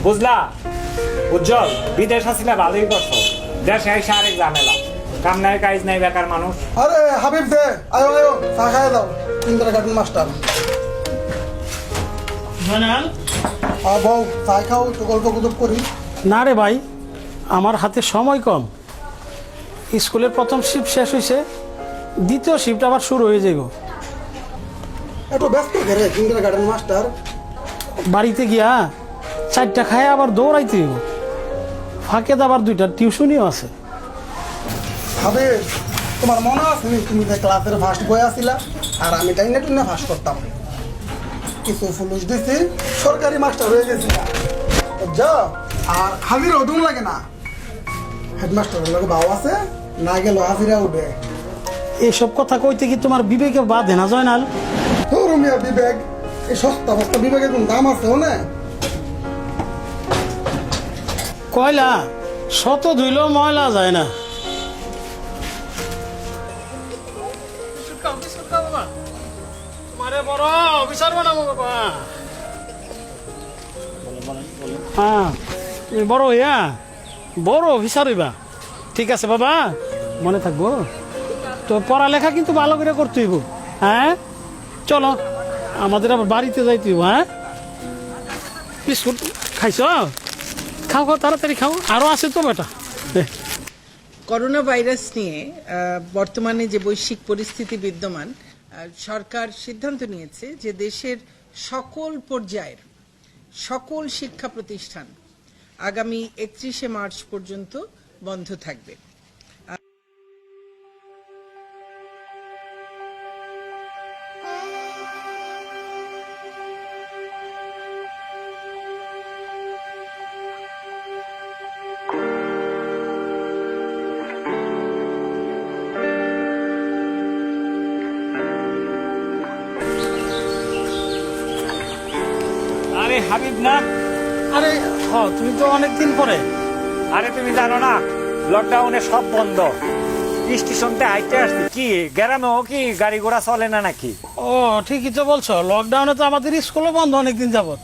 বুঝলা উজ্জ্বল, বিদেশ আসলে ভালোই করছো, দেশে এসে আরেক ঝামেলা, কাম নাই কাজ নাই, বেকার মানুষ। আরে হাবিব দে, আয়ো আয়ো, চা খাইয়ে দাও। কিন্ডারগার্টেন মাস্টার জানাল বউ, চা খাও, একটু গল্প গুজব করি। না রে ভাই, আমার হাতে সময় কম। স্কুলের প্রথম শিফট শেষ হয়েছে, দ্বিতীয় শিফট আবার শুরু হয়ে যাইব। একটু ব্যস্ত করে কিন্ডারগার্টেন মাস্টার। বাড়িতে গিয়া 4টা খায় আবার দৌড়াইতে হইব, ফাঁকে আবার 2টা টিউশনিও আছে। হাবিব, তোমার মনে আছে তুমি যে ক্লাসের ফার্স্ট বয় আসিলা আর আমি টাইনে টুনে ফার্স্ট করতাম? কিছু ফুলুস দিছি, সরকারি মাস্টার হয়ে গেছি যা। আর হাজির ওদুম লাগে না, হেডমাস্টারের লগে বাও আছে, না গেল হাজিরা উঠে। এইসব কথা কইতে কি তোমার বিবেকে বাধে না জয়নাল? তোর মিয়া বিবেক, এই সস্তা বস্তা বিবেকের কোন দাম আছে না? কয়লা শত ধুইলেও ময়লা যায় না। হ্যাঁ, তুমি বড় হইয়া বড় অফিসার হইবা। ঠিক আছে বাবা, মনে থাকবো তো। পড়ালেখা কিন্তু ভালো করে করতে হইব। হ্যাঁ চলো, আমাদের আবার বাড়িতে যাইতে হইব। হ্যাঁ, বিস্কুট খাইছ? খাও খাও, তাড়াতাড়ি খাও, আরো আছে তো বেটা। করোনা ভাইরাস নিয়ে বর্তমানে যে বৈশ্বিক পরিস্থিতি বিদ্যমান, সরকার সিদ্ধান্ত নিয়েছে যে দেশের সকল পর্যায়ের সকল শিক্ষা প্রতিষ্ঠান আগামী 31শে মার্চ পর্যন্ত বন্ধ থাকবে। আরে হাবিব না, আরে তুমি তো অনেকদিন পরে। আরে তুমি জানো না লকডাউনে সব বন্ধ, স্টেশনতে হাইটে আসছি। কি গ্রামেও কি গাড়ি ঘোড়া চলে না নাকি? ও ঠিকই তো বলছো, লকডাউনে তো আমাদের স্কুলও বন্ধ অনেকদিন যাবত।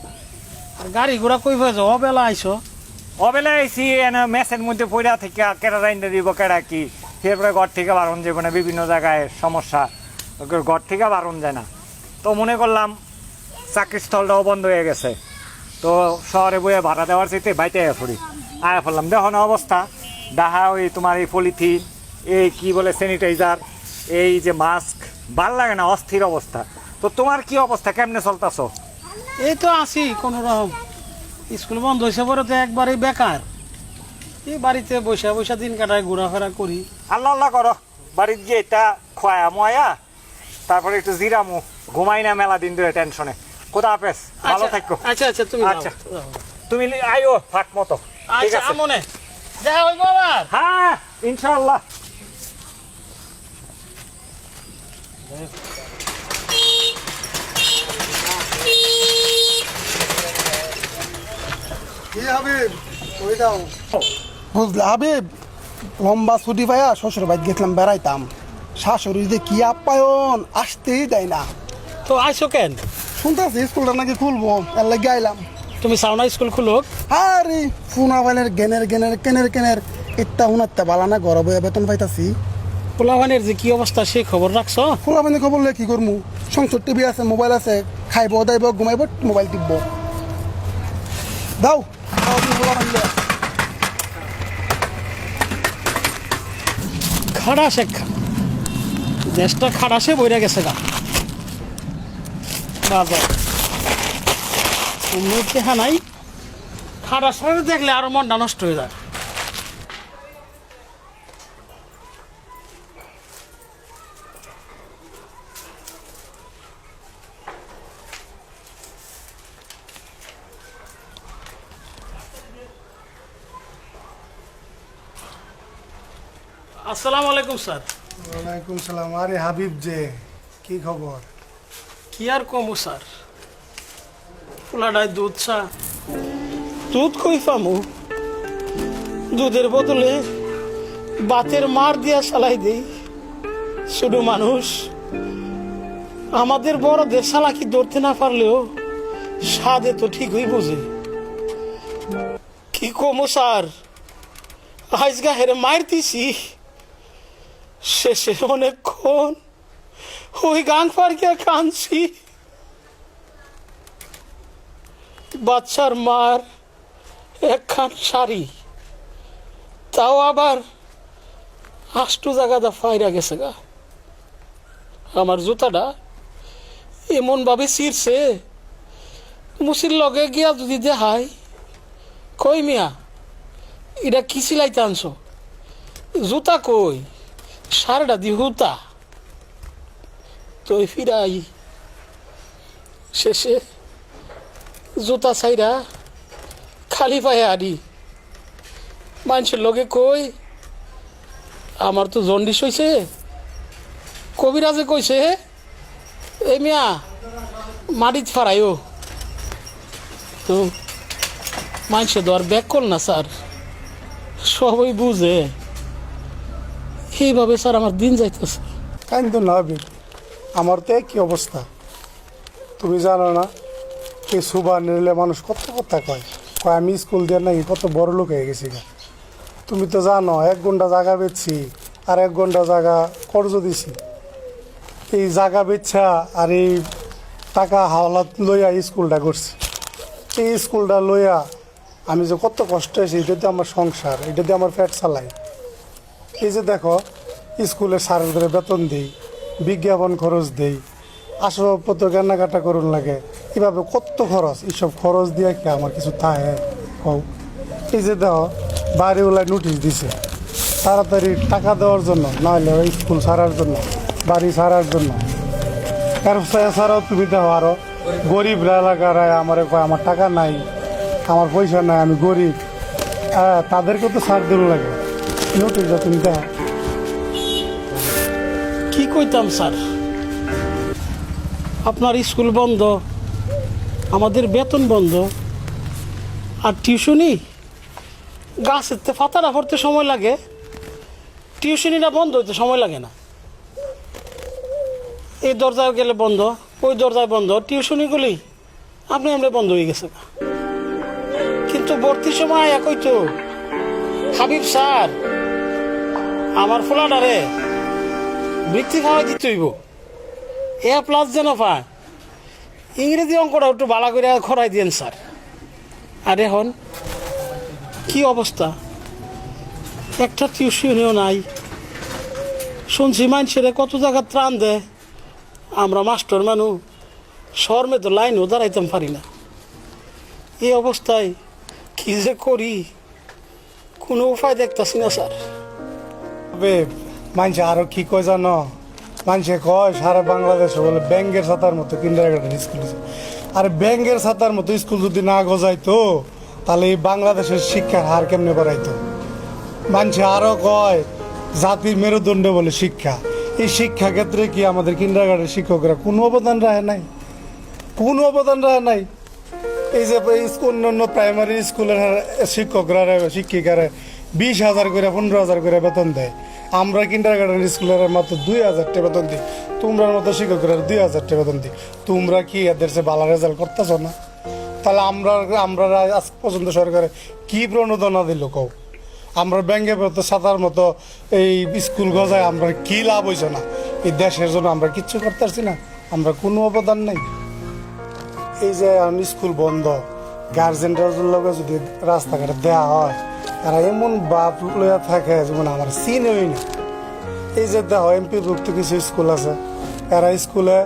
আর গাড়ি ঘোড়া কই পাইছো? অবেলা আইছো। অবেলা আইসি এনে মেসের মধ্যে পড়া থেকে কেটা রাইন্দা দিব কেটা কি, এরপরে ঘর থেকে বারণ যাবে না, বিভিন্ন জায়গায় সমস্যা, ঘর থেকে বারণ যায় না। তো মনে করলাম চাকরির স্থলটাও বন্ধ হয়ে গেছে, তো শহরে বইয়ে ভাড়া দেওয়ার চাইতে বাইতে পড়ি। আয়া পড়লাম, দেখো না অবস্থা, ডাহা ওই তোমার এই পলিথিন, এই কি বলে স্যানিটাইজার, এই যে মাস্ক, ভাল লাগে না, অস্থির অবস্থা। তো তোমার কি অবস্থা, কেমনে চলতেছো? এই তো আছি কোনো রকম। স্কুল বন্ধ হয়েছে পরে তো একবারেই বেকার। এই বাড়িতে বসে বসে দিন কাটায়, ঘোরাফেরা করি। আল্লাহ আল্লাহ করো, বাড়িতে গিয়ে এটা খোয়া ময়া, তারপরে একটু জিরামু, ঘুমাই না মেলা দিন ধরে টেনশনে। খোদা হাফেজ, ভালো থাকো। আচ্ছা আচ্ছা, তুমি আচ্ছা, তুমি আইও ফাট মতো। ঠিক আচ্ছা আছে, আমনে দেখা হইব আবার। হ্যাঁ ইনশাআল্লাহ। কি হাবিব, ওই দাও। বুঝলে হাবিব, লম্বা ছুটি পাইয়া শ্বশুর বাড়ি গেছিলাম বেড়াইতাম। শাশুড়ি যে কি আপ্যায়ন, আসতেই দেয় না। তো আইসো কেন? শুনতেছি স্কুলটা নাকি খুলবো, এর লাগে আইলাম। তুমি চাও না স্কুল খুলুক? আরে ফুনাবাইলের গেনের গেনের কেনের কেনের ইত্তা হুনাত্তা বালা না, গরব হয়ে বেতন পাইতাছি। পোলাভানের যে কি অবস্থা সেই খবর রাখছো? ফুলাবাইনে খবর লয়ে কি করমু? সংসদ টিভি আছে, মোবাইল আছে, খাইব দাইব ঘুমাইব, মোবাইল টিপব। দাও দাও, তুমি ফুলাবাইন লয়ে। খাড়া শেখা, দেশটা খাড়াসে বইরা গেছে গা। বাজার উন্নতি নাই, খাড়া সরে দেখলে আরো মনটা নষ্ট হয়ে যায়। আসসালামু আলাইকুম স্যার। ওয়ালাইকুম সালাম। আরে হাবিব যে, কি খবর? কি আর কমু স্যার, পোলাডায় দুধ চা, দুধ কই পামু? দুধের বদলে বাতের মার দিয়া চালাই দেই। শুধু মানুষ আমাদের বড়দের চালাকি ধরতে না পারলেও স্বাদে তো ঠিকই বোঝে। কি কমো স্যার, আজগা হেরে মার দিছি, শেষে অনেকক্ষণ ওই গান পার্কে কাঁদছি। বাচ্চার মার একখান শাড়ি, তাও আবার আষ্টু জায়গাটা ফাইরা গেছে গা। আমার জুতাটা এমন ভাবে ছিঁড়ছে, মুসির লগে গিয়া যদি দেখাই, কই মিয়া এটা কি সিলাইতে আনছো, জুতা কই, সারটা দি হুতা। তো ফিরাই শেষে জুতা ছাইরা খালি পায়ে আনি। মানুষের লগে কই আমার তো জন্ডিস হয়েছে, কবিরাজে কইছে এই মিয়া মাটিত ফারাইও। তো মানুষে তো আর ব্যাক কর না স্যার, সবাই বুঝে। এইভাবে স্যার আমার দিন যাইতেছে। কাইন্দ না হবে, আমার তো কি অবস্থা তুমি জানো না। এই সুবার নিলে মানুষ কত কথা কয়, কয় আমি স্কুল দিয়ে নাকি কত বড় লোক হয়ে গেছি গা। তুমি তো জানো 1 ঘন্টা জায়গা বেচছি আর 1 ঘন্টা জায়গা কর্জ দিছি। এই জায়গা বেচা আর এই টাকা হাওলাত লইয়া স্কুলটা করছি। এই স্কুলটা লইয়া আমি যে কত কষ্ট হয়েছি, এটা দিয়ে আমার সংসার, এটা দিয়ে আমার পেট চালাই। এই যে দেখো স্কুলের স্যারের ধরে বেতন দিই, বিজ্ঞাপন খরচ দেই, আসবাবপত্র কেনাকাটা করুন লাগে, এভাবে কত খরচ। এইসব খরচ দিয়ে কি আমার কিছু থাকে কও? এই যে দেখো বাড়িওয়ালায় নোটিশ দিছে তাড়াতাড়ি টাকা দেওয়ার জন্য, নাহলে ওই স্কুল ছাড়ার জন্য, বাড়ি ছাড়ার জন্য। এছাড়াও তুমি দেখো আরো গরিব এলাকার আমার কয় আমার টাকা নাই, আমার পয়সা নাই, আমি গরিব, তাদেরকে তো ছাড় দিল লাগে। নোটিশটা তুমি দেখো। কি কইতাম স্যার, আপনার স্কুল বন্ধ, আমাদের বেতন বন্ধ, আর টিউশনি গাছের ফাতাটা ভরতে সময় লাগে, টিউশনিটা বন্ধ হইতে সময় লাগে না। এই দরজায় গেলে বন্ধ, ওই দরজায় বন্ধ, টিউশনিগুলি আপনি আমরা বন্ধ হয়ে গেছে। কিন্তু ভর্তির সময় একই তো, হাবিব স্যার আমার ফোলাটারে বৃত্তি খাওয়াই দিতে হইব, A+ যেন পায়। ইংরেজি অঙ্কটা একটু বালা করে খরাই দিয়েন স্যার। আর এখন কি অবস্থা, একটা টিউশনিও নাই। শুনছি মানুষের কত জায়গা ত্রাণ দেয়, আমরা মাস্টার মানুষ শর্মে তো লাইনও দাঁড়াইতাম পারি না। এই অবস্থায় কি যে করি কোনো উপায় দেখতেছি না স্যার। মানুষে আরো কি কয় জানো, মানুষে কয় সারা বাংলাদেশে বলে ব্যাঙ্গের ছাতার মতো কিন্ডারগার্টেন স্কুল। আর ব্যাঙ্গের ছাতার মতো স্কুল যদি না গজাইতো তাহলে এই বাংলাদেশের শিক্ষার হার কেমনে বাড়াইতো। মানুষে আরো কয় জাতির মেরুদণ্ড বলে শিক্ষা। এই শিক্ষা ক্ষেত্রে কি আমাদের কিন্ডারগার্টেন শিক্ষকরা কোনো অবদান রাখে নাই, কোনো অবদান রাখে নাই। এই যে অন্যান্য প্রাইমারি স্কুলের শিক্ষকরা শিক্ষিকারা 20,000 করে 15,000 করে বেতন দেয়, আমরা কিন্ডারগার্টেন স্কুলের মাত্র 2,000 টাকা বেতন দিই। তোমরার মতো শিক্ষকরা 2,000 টাকা বেতন দিই। তোমরা কি এদের সে ভালো রেজাল্ট করতেছ না? তাহলে আমরা আজ পর্যন্ত সরকারে কি প্রণোদনা দিল কও? আমরা ব্যাঙ্গে সাতার মতো এই স্কুল গজায় আমরা কি লাভ হয়েছে না? এই দেশের জন্য আমরা কিচ্ছু করতে পারছি না, আমরা কোনো অবদান নেই। এই যে স্কুল বন্ধ, গার্জেনটার লগে যদি রাস্তাঘাটে দেওয়া হয়, তারা এমন বাপ লইয়া থাকে যেমন আমার চিনই না। এই যে দেখো এমপিভুক্ত কিছু স্কুল আছে, এরা স্কুলে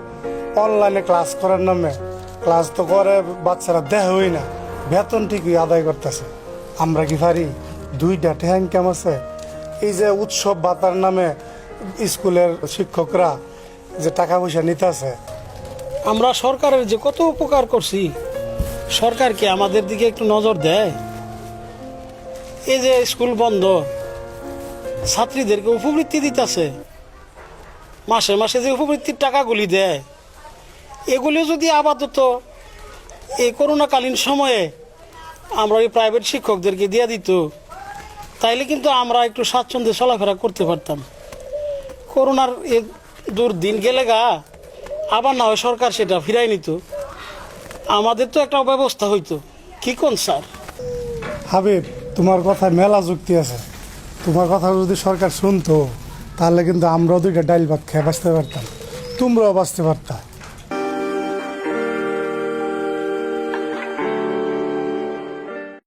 অনলাইনে ক্লাস করার নামে ক্লাস তো করে বাচ্চারা দেহই না, বেতন ঠিকই আদায় করতেছে। আমরা কি পারি? 2টা টাকা ইনকাম আছে। এই যে উৎসব ভাতার নামে স্কুলের শিক্ষকরা যে টাকা পয়সা নিতেছে, আমরা সরকারের যে কত উপকার করছি, সরকার কি আমাদের দিকে একটু নজর দেয়? এই যে স্কুল বন্ধ, ছাত্রীদেরকে উপবৃত্তি দিতেছে, মাসে মাসে যে উপবৃত্তির টাকাগুলি দেয়, এগুলিও যদি আপাতত এই করোনাকালীন সময়ে আমরা এই প্রাইভেট শিক্ষকদেরকে দিয়ে দিত, তাইলে কিন্তু আমরা একটু স্বাচ্ছন্দ্যে চলাফেরা করতে পারতাম। করোনার এ দুর্দিন গেলে গা, আবার না হয় সরকার সেটা ফিরাই নিত, আমাদের তো একটা ব্যবস্থা হইতো। কি কোন স্যার? হাবিব, তোমার কথায় মেলা যুক্তি আছে। তোমার কথা যদি সরকার শুনতো তাহলে কিন্তু আমরাও দুইটা ডাইল ভাত খেয়ে বাঁচতে পারতাম, তোমরাও বাঁচতে পারতা।